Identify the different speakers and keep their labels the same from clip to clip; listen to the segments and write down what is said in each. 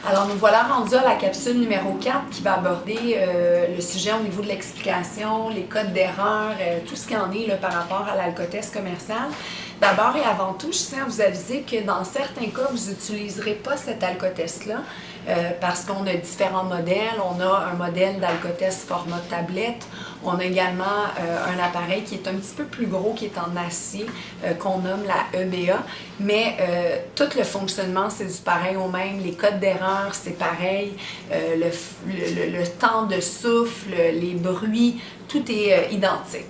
Speaker 1: Alors, nous voilà rendus à la capsule numéro 4 qui va aborder le sujet au niveau de l'explication, les codes d'erreur, tout ce qui en est là, par rapport à l'alcotest commercial. D'abord et avant tout, je tiens à vous aviser que dans certains cas, vous n'utiliserez pas cet alcotest-là parce qu'on a différents modèles. On a un modèle d'alcotest format tablette. On a également un appareil qui est un petit peu plus gros, qui est en acier, qu'on nomme la EBA. Mais tout le fonctionnement, c'est du pareil au même. Les codes d'erreur, c'est pareil. Le temps de souffle, les bruits, tout est identique.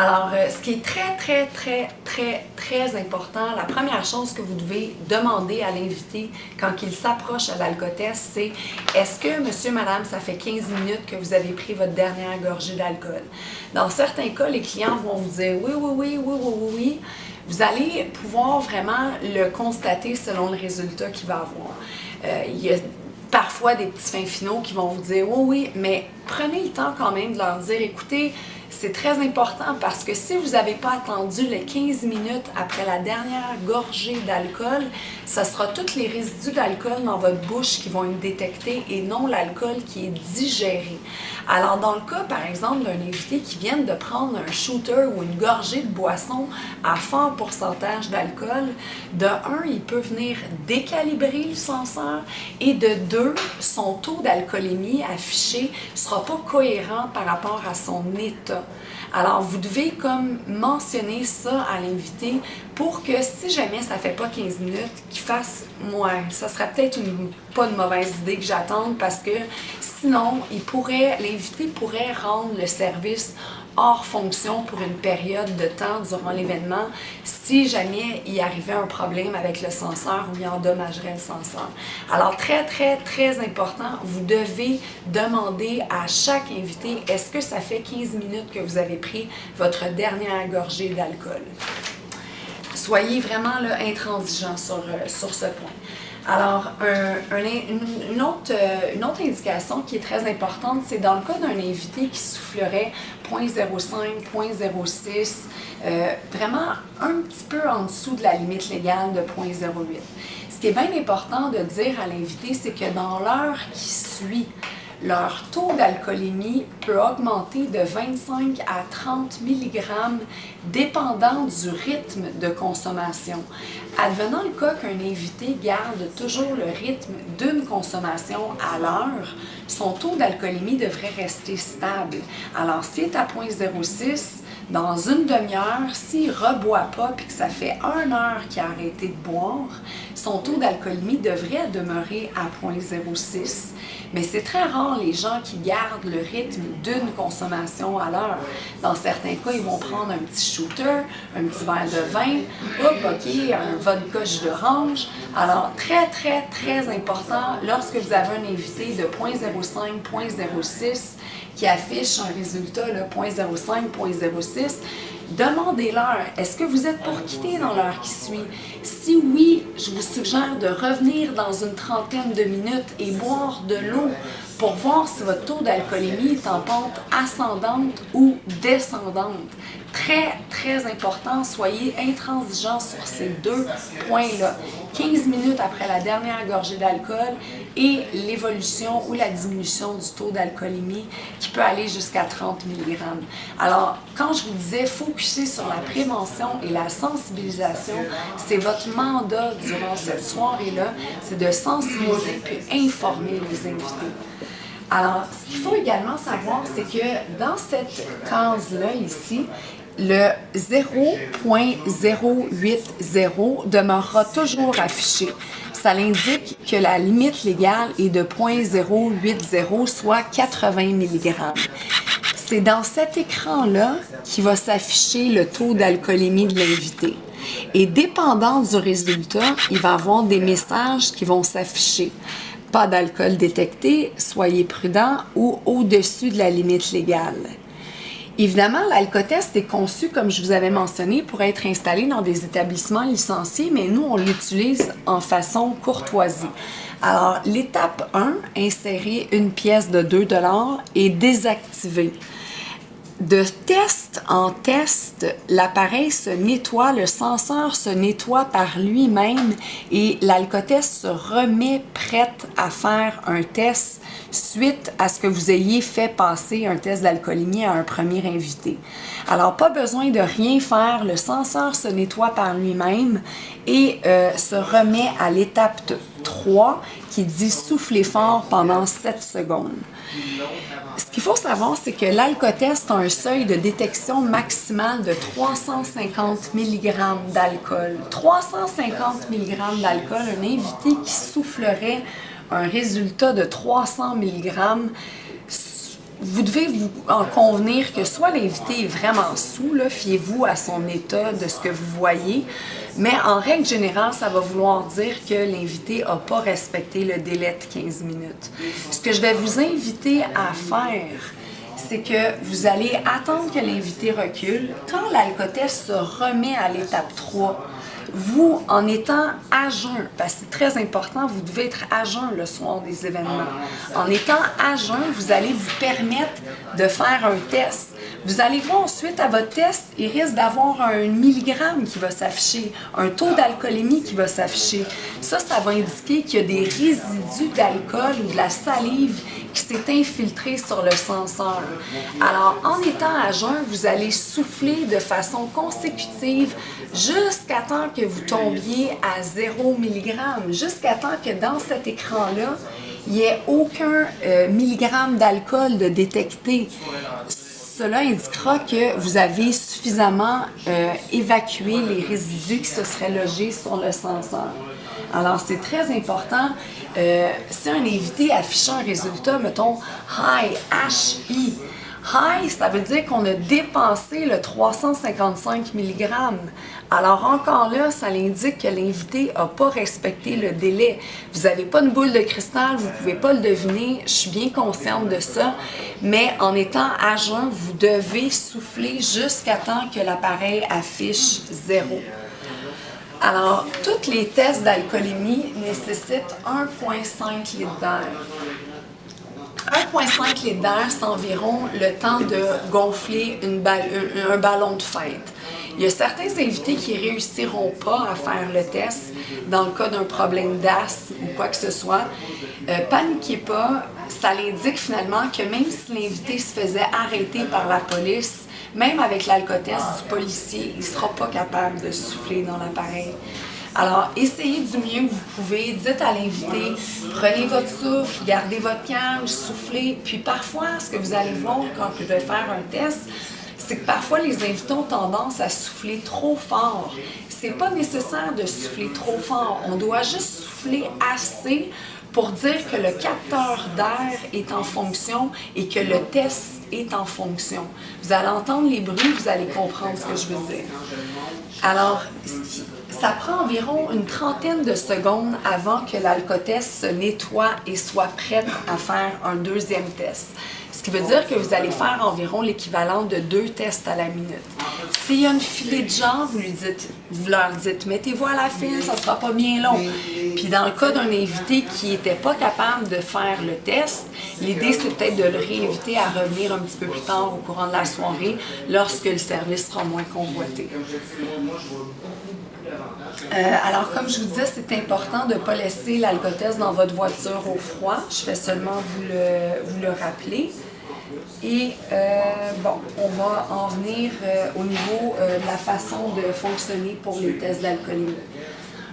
Speaker 1: Alors, ce qui est très important, la première chose que vous devez demander à l'invité quand il s'approche à l'alcotest, c'est est-ce que, monsieur, madame, ça fait 15 minutes que vous avez pris votre dernière gorgée d'alcool? Dans certains cas, les clients vont vous dire oui. Vous allez pouvoir vraiment le constater selon le résultat qu'il va avoir. Il y a parfois des petits fins finaux qui vont vous dire oui, mais prenez le temps quand même de leur dire, écoutez, c'est très important parce que si vous n'avez pas attendu les 15 minutes après la dernière gorgée d'alcool, ce sera tous les résidus d'alcool dans votre bouche qui vont être détectés et non l'alcool qui est digéré. Alors, dans le cas, par exemple, d'un invité qui vient de prendre un shooter ou une gorgée de boisson à fort pourcentage d'alcool, de 1, il peut venir décalibrer le senseur et de 2, son taux d'alcoolémie affiché ne sera pas cohérent par rapport à son état. Alors, vous devez comme mentionner ça à l'invité pour que si jamais ça ne fait pas 15 minutes, qu'il fasse moins. Ça serait peut-être pas une mauvaise idée que j'attende parce que sinon, l'invité pourrait rendre le service hors fonction pour une période de temps durant l'événement si jamais il arrivait un problème avec le senseur ou il endommagerait le senseur. Alors, très important, vous devez demander à chaque invité, est-ce que ça fait 15 minutes que vous avez pris votre dernière gorgée d'alcool? Soyez vraiment là, intransigeant sur ce point. Alors, une autre indication qui est très importante, c'est dans le cas d'un invité qui soufflerait 0.05, 0.06, vraiment un petit peu en dessous de la limite légale de 0.08. Ce qui est bien important de dire à l'invité, c'est que dans l'heure qui suit, leur taux d'alcoolémie peut augmenter de 25 à 30 mg dépendant du rythme de consommation. Advenant le cas qu'un invité garde toujours le rythme d'une consommation à l'heure, son taux d'alcoolémie devrait rester stable. Alors, s'il est à 0.06, dans une demi-heure, s'il ne reboit pas et que ça fait 1 heure qu'il a arrêté de boire, son taux d'alcoolémie devrait demeurer à 0.06. Mais c'est très rare les gens qui gardent le rythme d'une consommation à l'heure. Dans certains cas, ils vont prendre un petit shooter, un petit verre de vin, un vodka jus d'orange. Alors, très important, lorsque vous avez un invité de 0.05, 0.06 qui affiche un résultat, 0.05, 0.06, demandez-leur, est-ce que vous êtes pour quitter dans l'heure qui suit? Si oui, je vous suggère de revenir dans une trentaine de minutes et boire de l'eau pour voir si votre taux d'alcoolémie est en pente ascendante ou descendante. Très important, soyez intransigeants sur ces deux points-là. 15 minutes après la dernière gorgée d'alcool et l'évolution ou la diminution du taux d'alcoolémie qui peut aller jusqu'à 30 mg. Alors, quand je vous disais focuser sur la prévention et la sensibilisation, c'est votre mandat durant cette soirée-là, c'est de sensibiliser puis informer les invités. Alors, ce qu'il faut également savoir, c'est que dans cette case-là ici, le 0.080 demeurera toujours affiché. Ça l'indique que la limite légale est de 0.080, soit 80 mg. C'est dans cet écran-là qu'il va s'afficher le taux d'alcoolémie de l'invité. Et dépendant du résultat, il va y avoir des messages qui vont s'afficher. Pas d'alcool détecté, soyez prudent ou au-dessus de la limite légale. Évidemment, l'alcotest est conçu, comme je vous avais mentionné, pour être installé dans des établissements licenciés, mais nous, on l'utilise en façon courtoisie. Alors, l'étape 1, insérer une pièce de 2 $ et désactiver. de test en test, l'appareil se nettoie, le senseur se nettoie par lui-même et l'alcotest se remet prête à faire un test suite à ce que vous ayez fait passer un test d'alcoolémie à un premier invité. Alors, pas besoin de rien faire, le senseur se nettoie par lui-même et se remet à l'étape 3 qui dit souffler fort pendant 7 secondes. Ce qu'il faut savoir, c'est que l'alcotest a un seuil de détection maximal de 350 mg d'alcool. 350 mg d'alcool, un invité qui soufflerait un résultat de 300 mg, vous devez vous en convenir que soit l'invité est vraiment saoul, fiez-vous à son état de ce que vous voyez, mais en règle générale, ça va vouloir dire que l'invité n'a pas respecté le délai de 15 minutes. Ce que je vais vous inviter à faire, c'est que vous allez attendre que l'invité recule. Quand l'alcotest se remet à l'étape 3, vous, en étant à jeun, parce que c'est très important, vous devez être à jeun le soir des événements. En étant à jeun, vous allez vous permettre de faire un test. Vous allez voir suite à votre test, il risque d'avoir un milligramme qui va s'afficher, un taux d'alcoolémie qui va s'afficher. Ça va indiquer qu'il y a des résidus d'alcool ou de la salive qui s'est infiltrée sur le senseur. Alors, en étant à jeun, vous allez souffler de façon consécutive jusqu'à temps que vous tombiez à 0 mg, jusqu'à temps que dans cet écran-là, il n'y ait aucun milligramme d'alcool de détecté. Cela indiquera que vous avez suffisamment évacué les résidus qui se seraient logés sur le senseur. Alors, c'est très important. Si un invité affiche un résultat, mettons High, H-I, High, ça veut dire qu'on a dépensé le 355 mg. Alors encore là, ça indique que l'invité n'a pas respecté le délai. Vous n'avez pas une boule de cristal, vous ne pouvez pas le deviner, je suis bien consciente de ça, mais en étant à jeun, vous devez souffler jusqu'à temps que l'appareil affiche 0. Alors, tous les tests d'alcoolémie nécessitent 1,5 litre d'air. 1,5 litre d'air, c'est environ le temps de gonfler un ballon de fête. Il y a certains invités qui ne réussiront pas à faire le test dans le cas d'un problème d'asthme ou quoi que ce soit. Paniquez pas, ça l'indique finalement que même si l'invité se faisait arrêter par la police, même avec l'alcotest du policier, il ne sera pas capable de souffler dans l'appareil. Alors, essayez du mieux que vous pouvez, dites à l'invité, prenez votre souffle, gardez votre calme, soufflez. Puis parfois, ce que vous allez voir quand je vais faire un test, c'est que parfois les invités ont tendance à souffler trop fort. C'est pas nécessaire de souffler trop fort, on doit juste souffler assez pour dire que le capteur d'air est en fonction et que le test est en fonction. Vous allez entendre les bruits, vous allez comprendre ce que je veux dire. Alors, ça prend environ une trentaine de secondes avant que l'alcotest se nettoie et soit prête à faire un deuxième test. Ce qui veut dire que vous allez faire environ l'équivalent de 2 tests à la minute. S'il y a une filée de gens, vous leur dites, mettez-vous à la file, ça ne sera pas bien long. Puis dans le cas d'un invité qui n'était pas capable de faire le test, l'idée c'est peut-être de le réinviter à revenir un petit peu plus tard au courant de la soirée, lorsque le service sera moins convoité. Alors, comme je vous disais, c'est important de ne pas laisser l'alcotest dans votre voiture au froid. Je vais seulement vous le rappeler. Et bon, on va en venir au niveau de la façon de fonctionner pour les tests d'alcoolémie.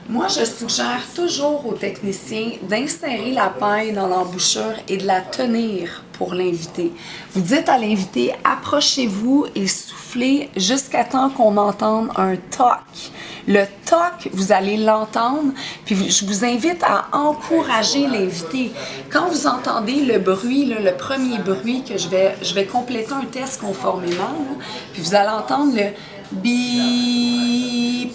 Speaker 1: Moi, je suggère toujours aux techniciens d'insérer la paille dans l'embouchure et de la tenir pour l'invité. Vous dites à l'invité, approchez-vous et soufflez jusqu'à temps qu'on entende un toc. Le toc, vous allez l'entendre, puis je vous invite à encourager l'invité. Quand vous entendez le bruit, là, le premier bruit que je vais compléter un test conformément, là, puis vous allez entendre le bip,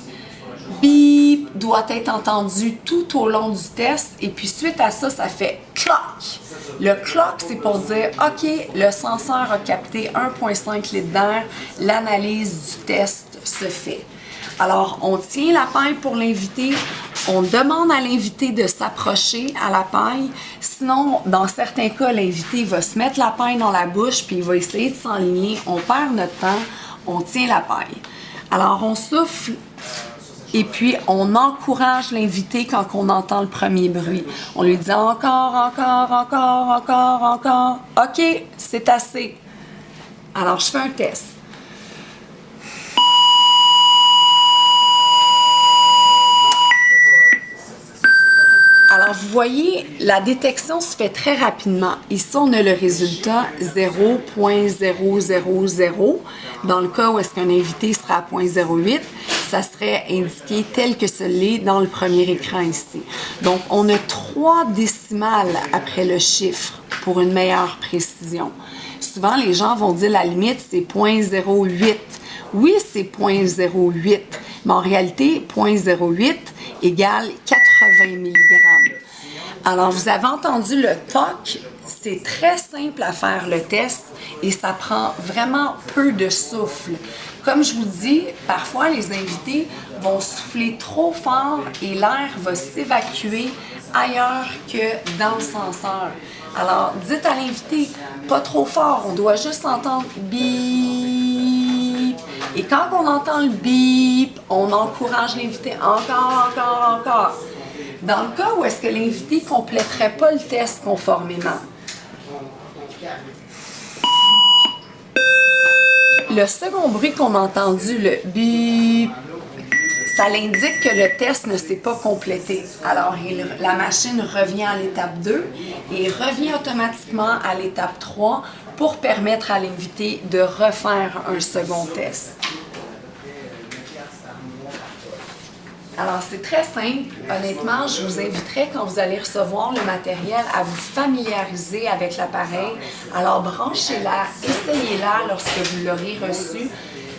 Speaker 1: bip, doit être entendu tout au long du test, et puis suite à ça, ça fait cloc. Le cloc, c'est pour dire, OK, le senseur a capté 1,5 litre d'air, l'analyse du test se fait. Alors, on tient la paille pour l'invité, On demande à l'invité de s'approcher à la paille. Sinon, dans certains cas, l'invité va se mettre la paille dans la bouche puis il va essayer de s'enligner. On perd notre temps, on tient la paille. Alors, on souffle et puis on encourage l'invité quand on entend le premier bruit. On lui dit encore, encore, encore, encore, encore. OK, c'est assez. Alors, je fais un test. Alors, vous voyez, la détection se fait très rapidement. Ici, on a le résultat 0.000. Dans le cas où est-ce qu'un invité sera à 0.08, ça serait indiqué tel que ce l'est dans le premier écran ici. Donc, on a 3 décimales après le chiffre pour une meilleure précision. Souvent, les gens vont dire la limite, c'est 0.08. Oui, c'est 0.08, mais en réalité, 0.08 égale 80 mg. Alors, vous avez entendu le TOC, c'est très simple à faire le test et ça prend vraiment peu de souffle. Comme je vous dis, parfois les invités vont souffler trop fort et l'air va s'évacuer ailleurs que dans le senseur. Alors, dites à l'invité, pas trop fort, on doit juste entendre bip. Et quand on entend le bip, on encourage l'invité encore, encore, encore. Dans le cas où est-ce que l'invité ne compléterait pas le test conformément, le second bruit qu'on a entendu, le bip, ça l'indique que le test ne s'est pas complété. Alors, la machine revient à l'étape 2 et revient automatiquement à l'étape 3 pour permettre à l'invité de refaire un second test. Alors, c'est très simple. Honnêtement, je vous inviterai, quand vous allez recevoir le matériel, à vous familiariser avec l'appareil. Alors, branchez-la, essayez-la lorsque vous l'aurez reçu.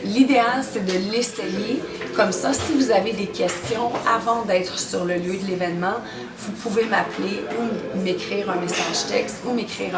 Speaker 1: L'idéal, c'est de l'essayer. Comme ça, si vous avez des questions avant d'être sur le lieu de l'événement, vous pouvez m'appeler ou m'écrire un message texte ou m'écrire un